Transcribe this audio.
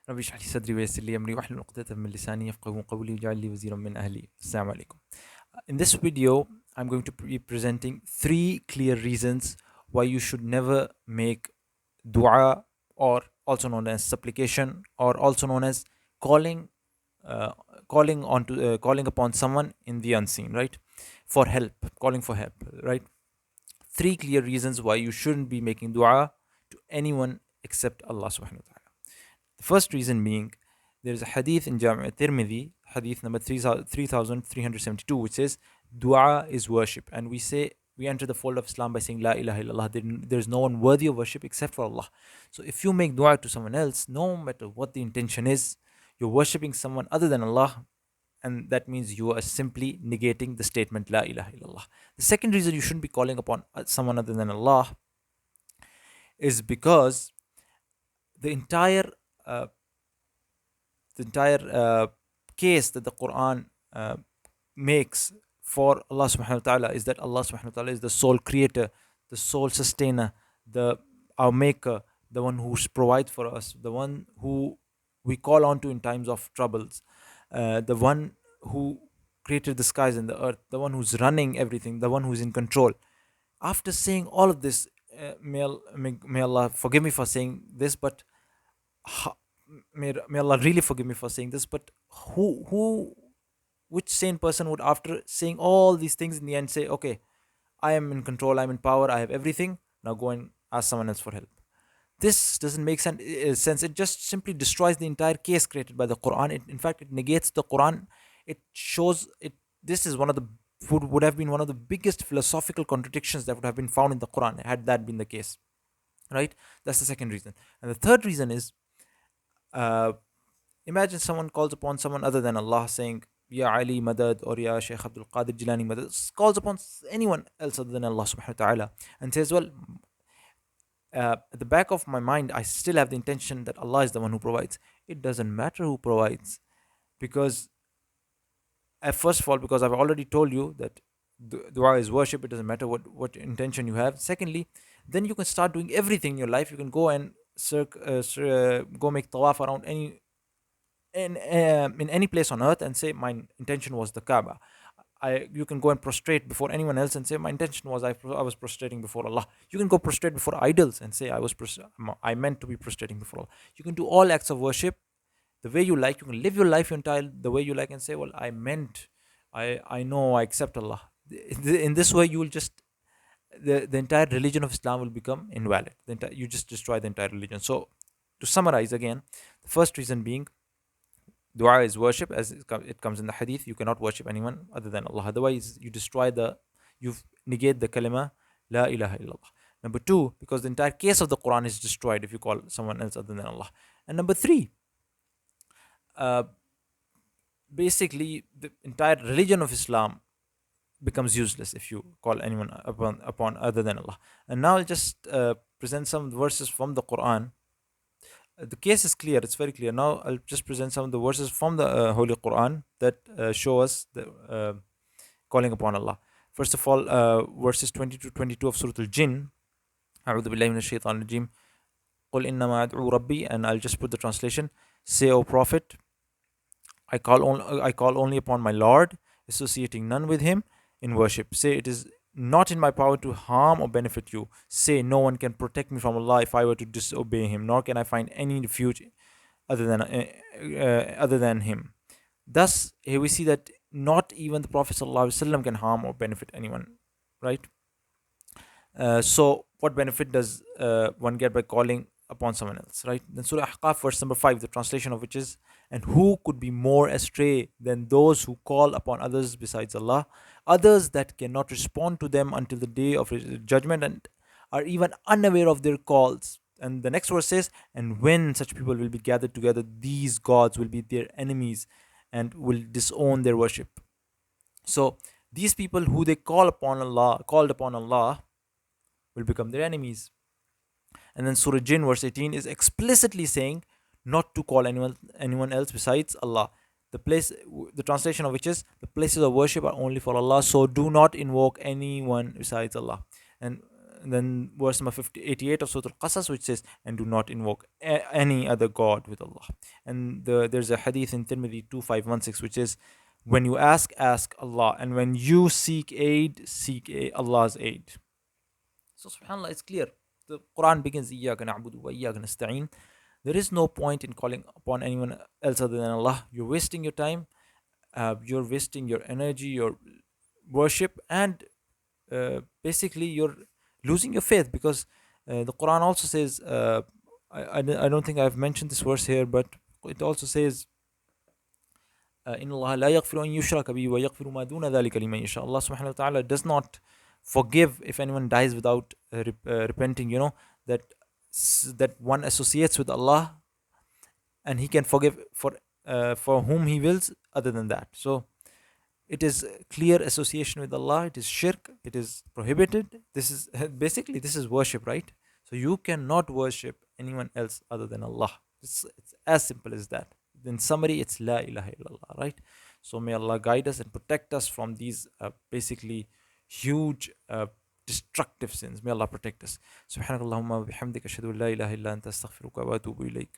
رب اشرح لي صدري ويسر لي أمري واحلل عقدة من لساني يفقهوا قولي واجعل لي وزيرا من أهلي. Assalamu alaikum. In this video, I'm going to be presenting 3 clear reasons why you should never make dua, or also known as supplication, or also known as calling uh, calling upon someone in the unseen, right? For help, calling for help, right? 3 clear reasons why you shouldn't be making dua to anyone except Allah subhanahu wa ta'ala. The first reason being, there is a hadith in Jami' Tirmidhi, hadith number 3372, which says, dua is worship. And we enter the fold of Islam by saying, La ilaha illallah, there is no one worthy of worship except for Allah. So if you make dua to someone else, no matter what the intention is, you're worshipping someone other than Allah, and that means you are simply negating the statement La ilaha illallah. The second reason you shouldn't be calling upon someone other than Allah is because the entire uh, case that the Quran makes for Allah subhanahu wa ta'ala is that Allah subhanahu wa ta'ala is the sole creator, the sole sustainer, our maker, the one who provides for us, the one who we call on to in times of troubles, the one who created the skies and the earth, the one who's running everything, the one who's in control. After saying all of this, may Allah forgive me for saying this, but may Allah really forgive me for saying this, but which sane person would, after saying all these things, in the end say, okay, I am in control, I'm in power, I have everything, now go and ask someone else for help? This doesn't make sense. It just simply destroys the entire case created by the Quran. In fact, it negates the Quran. It shows it. This is would have been one of the biggest philosophical contradictions that would have been found in the Quran had that been the case, right? That's the second reason. And the third reason is, imagine someone calls upon someone other than Allah, saying, Ya Ali Madad, or Ya Shaykh Abdul Qadir Jilani Madad, calls upon anyone else other than Allah subhanahu wa ta'ala, and says, well, at the back of my mind, I still have the intention that Allah is the one who provides. It doesn't matter who provides, because, first of all, because I've already told you that dua is worship. It doesn't matter what intention you have. Secondly, then you can start doing everything in your life. You can go and go make tawaf around in any place on earth and say, my intention was the Kaaba. You can go and prostrate before anyone else and say, my intention was I was prostrating before Allah. You can go prostrate before idols and say, I meant to be prostrating before Allah. You can do all acts of worship the way you like. You can live your life the way you like and say, well, I know, I accept Allah. In this way, you will just the entire religion of Islam will become invalid. You just destroy the entire religion. So, to summarize again, the first reason being, dua is worship, as it comes in the hadith. You cannot worship anyone other than Allah. Otherwise, you negate the kalima La ilaha illallah. Number two, because the entire case of the Quran is destroyed if you call someone else other than Allah. And number three, basically the entire religion of Islam becomes useless if you call anyone upon other than Allah. And now I'll just present some verses from the Quran. The case is clear, it's very clear. Now I'll just present some of the verses from the Holy Quran that show us the calling upon Allah. First of all, verses 20 to 22 of Surah Al-Jinn. أعوذ بالله من الشيطان الرجيم قل إنما أدعو ربي. And I'll just put the translation. Say, O Prophet, I call only upon my Lord, associating none with him in worship. Say, it is not in my power to harm or benefit you. Say, no one can protect me from Allah if I were to disobey him, nor can I find any refuge other than him. Thus, here we see that not even the Prophet ﷺ can harm or benefit anyone, right? So what benefit does one get by calling upon someone else, right? Then Surah Ahqaf, verse number 5, the translation of which is, and who could be more astray than those who call upon others besides Allah, others that cannot respond to them until the day of judgment, and are even unaware of their calls. And the next verse says, and when such people will be gathered together, these gods will be their enemies and will disown their worship. So these people who they called upon Allah will become their enemies. And then Surah Jinn, verse 18, is explicitly saying not to call anyone else besides Allah. The translation of which is, the places of worship are only for Allah, so do not invoke anyone besides Allah. And then verse number 88 of Surah Al-Qasas, which says, and do not invoke any other God with Allah. And there's a hadith in Tirmidhi 2516, which is, when you ask Allah, and when you seek aid, seek Allah's aid. So subhanAllah, it's clear. The Quran begins, إِيَّاكَ نَعْبُدُ وَإِيَّاكَ نَسْتَعِينُ. There is no point in calling upon anyone else other than Allah. You're wasting your time, you're wasting your energy, your worship, and basically you're losing your faith, because the Quran also says, I don't think I've mentioned this verse here, but it also says, إن الله لا يغفر أن يشرك به ويغفر ما دون ذلك لمن يشاء. Allah subhanahu wa ta'ala does not forgive if anyone dies without repenting, that that one associates with Allah, and he can forgive for whom he wills other than that. So it is clear association with Allah, it is shirk, it is prohibited. This is basically, this is worship, right? So you cannot worship anyone else other than Allah. It's as simple as that. In summary, it's la ilaha illallah, right? So may Allah guide us and protect us from these basically huge destructive sins. May Allah protect us. Subhanakallahumma wa bihamdika ashhadu an la ilaha illa anta astaghfiruka wa atubu ilayk.